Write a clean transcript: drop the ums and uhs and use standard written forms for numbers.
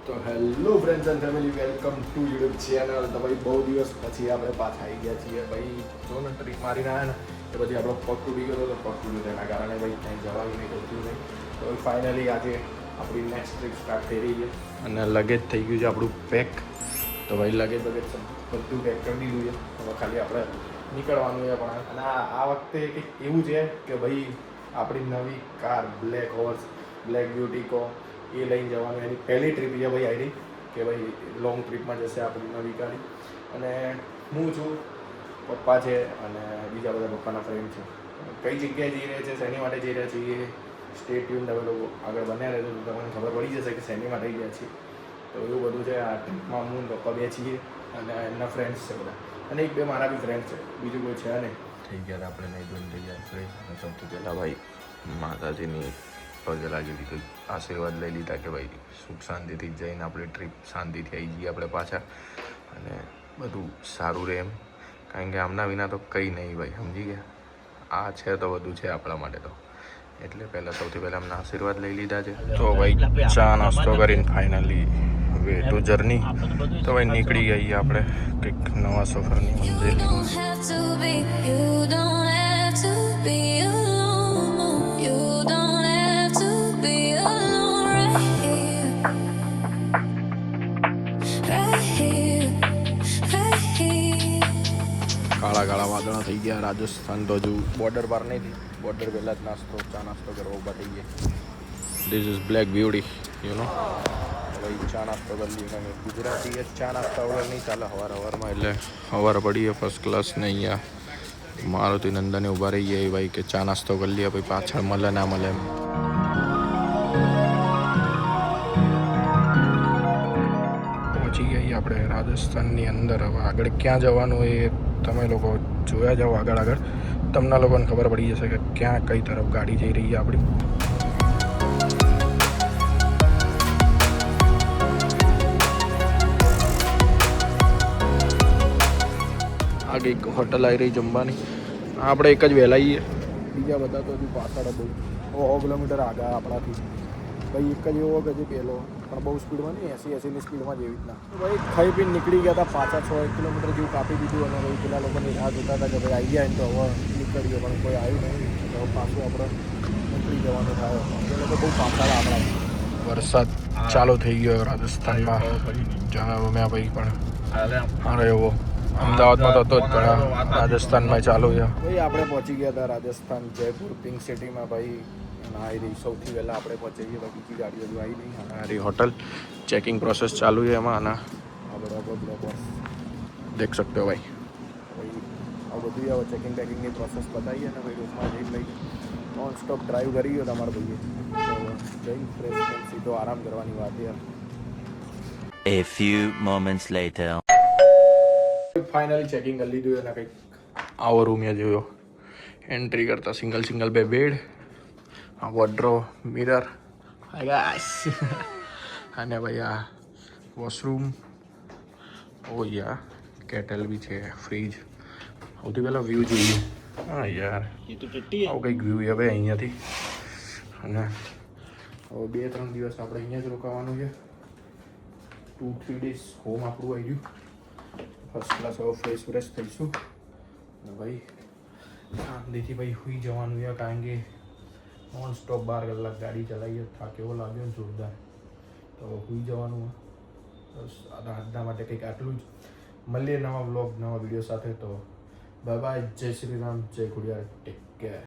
તો hello friends and family, welcome to YouTube channel. તો ભાઈ બહુ દિવસ પછી આપણે પાછા આવી ગયા છીએ. ભાઈ જો ને ટ્રીપ મારીને આવ્યા ને તો પછી આપણો પગ તૂટી ગયો હતો. તો પગ તૂટ્યું તેના કારણે ભાઈ ક્યાંય જવાનું નહીં, ગમતું નહીં. તો ફાઇનલી આજે આપણી નેક્સ્ટ ટ્રીપ સ્ટાર્ટ થઈ રહી છે અને લગેજ થઈ ગયું છે આપણું પેક. તો ભાઈ લગેજ બધું પેક કરી દીધું છે. હવે ખાલી આપણે નીકળવાનું છે. પણ અને આ વખતે કંઈક એવું છે કે ભાઈ આપણી નવી car black horse, black beauty કો એ લઈને જવાનું. એની પહેલી ટ્રીપ છે ભાઈ આવી કે ભાઈ લોંગ ટ્રીપમાં જશે આપણી નવી ગાડી. અને હું છું, પપ્પા છે અને બીજા બધા પપ્પાના ફ્રેન્ડ છે. કઈ જગ્યાએ જઈ રહ્યા છે, શેની માટે જઈ રહ્યા છીએ, સ્ટે ટ્યુન. તમે લોકો આગળ બન્યા રહેજો તો તમને ખબર પડી જશે કે શેની માટે ગયા છીએ. તો એવું બધું છે. આ ટ્રીપમાં હું પપ્પા બે છીએ અને એમના ફ્રેન્ડ્સ છે બધા, અને એક બે મારા બી ફ્રેન્ડ છે, બીજું કોઈ છે નહીં. થઈ ગયા આપણે નહીં જોઈને થઈ ગયા ફ્રેન્ડ. અને સૌથી પહેલાં ભાઈ માતાજીની પગે લાગી દીધું, આશીર્વાદ લઈ લીધા કે ભાઈ સુખ શાંતિથી જઈને આપણે ટ્રીપ શાંતિથી આવી જઈએ આપણે પાછા, અને બધું સારું રહે એમ. કારણ કે આમના વિના તો કંઈ નહીં ભાઈ, સમજી ગયા. આ છે તો બધું છે આપણા માટે. તો એટલે સૌથી પહેલાં અમને આશીર્વાદ લઈ લીધા છે. તો ભાઈ ચા નાસ્તો કરીને ફાઇનલી વે ટુ જર્ની. તો ભાઈ નીકળી ગઈએ આપણે કંઈક નવા સફરની મંજિલ. કાળા કાળા વાદળા થઈ ગયા. રાજસ્થાન તો હજુ બોર્ડર પાર નહીં થઈ. બોર્ડર પહેલાં જ ચા નાસ્તો કરવા ઊભા થઈ ગયા. This is black beauty, you know. ભાઈ ચા નાસ્તો કરી લઈએ. કારણ કે ગુજરાતી જ ચા નાસ્તા વગર નહીં ચાલે સવારમાં. એટલે સવાર પડીએ ફર્સ્ટ ક્લાસ ને અહીંયા મારુતિ નંદને ઊભા રહી ગયા ભાઈ કે ચા નાસ્તો કરી લઈએ, ભાઈ પાછળ મળે ના મળે એમ. પહોંચી ગયા આપણે રાજસ્થાનની અંદર. હવે આગળ ક્યાં જવાનું એ તમે લોકો જોયા જાઓ. આગળ તમને લોકોને ખબર પડી જશે કે ક્યાં કઈ તરફ ગાડી જઈ રહી છે આપણી. આ કંઈક હોટલ આવી રહી જમવાની. આપણે એક જ વહેલા આવીએ, બીજા બધા તો હજુ પાછળ બહુ 100 કિલોમીટર આગળ આપણાથી. ભાઈ એક જ એવો કે જે પહેલો પણ બહુ સ્પીડમાં નહીં, 80-80ની સ્પીડમાં જેવી રીતના. ભાઈ ખાઈ પીને નીકળી ગયા હતા. પાછા 6 કિલોમીટર જેવું કાપી દીધું. અને ભાઈ પેલા લોકોની રાહ જોતા હતા કે ભાઈ આવી ગયા ને તો હવે નીકળીએ, પણ કોઈ આવ્યું નહીં. તો પાછું આપણે નીકળી જવાનું થાય. એ લોકો બહુ પાછળ આપણા. વરસાદ ચાલુ થઈ ગયો રાજસ્થાનમાં. જણાવો મેં ભાઈ પણ સારો એવો. અમદાવાદમાં તો હતો જ, પણ રાજસ્થાનમાં ચાલુ છે. ભાઈ આપણે પહોંચી ગયા હતા રાજસ્થાન, જયપુર પિંક સિટીમાં. ભાઈ આવી રહી સૌથી પહેલાં આપણે પહોંચી ગયા. બીજી ગાડીઓ હજુ આવી નહીં. અને આ હોટલ ચેકિંગ પ્રોસેસ ચાલુ છે એમાં. અને આ બધા બ્લોક દેખ શકते हो ભાઈ. આ બધું હવે ચેકિંગ પેકિંગની પ્રોસેસ બતાવીએ ને ભાઈ રૂમમાં જઈને ભાઈ નોન સ્ટોપ ડ્રાઈવ કરી ગયો તમારા ભાઈએ. તો જઈને ફ્રેશ સીધો આરામ કરવાની વાત છે. A few moments later. Finally checking કરી લીધું. અને કંઈક આવો રૂમ જોયો. એન્ટ્રી કરતા સિંગલ બે બેડ, વોર્ડ્રો, મિરર, અને ભાઈ આ વોશરૂમ. ઓ યાર કેટલ બી છે, ફ્રીજ. સૌથી પહેલાં વ્યૂ જોઈએ. હા યાર આવું કંઈક વ્યૂ છે ભાઈ અહીંયાથી. અને હવે 2-3 દિવસ આપણે અહીંયા જ રોકાવાનું છે. 2-3 ડેઝ હોમ આપણું આવી ગયું. ફર્સ્ટ ક્લાસ હવે ફ્રેશ થઈશું. અને ભાઈ શાંતિથી ભાઈ સૂઈ જવાનું છે. કારણ કે નોન સ્ટોપ 12 કલાક ગાડી ચલાવીએ, થાક એવો લાગ્યો ને જોરદાર. તો સૂઈ જવાનું. બસ આજના માટે કંઈક આટલું જ. મળીએ નવા વ્લોગ, નવા વિડીયો સાથે. તો બાય બાય. જય શ્રી રામ, જય ખોડિયાર, ટેક કેર.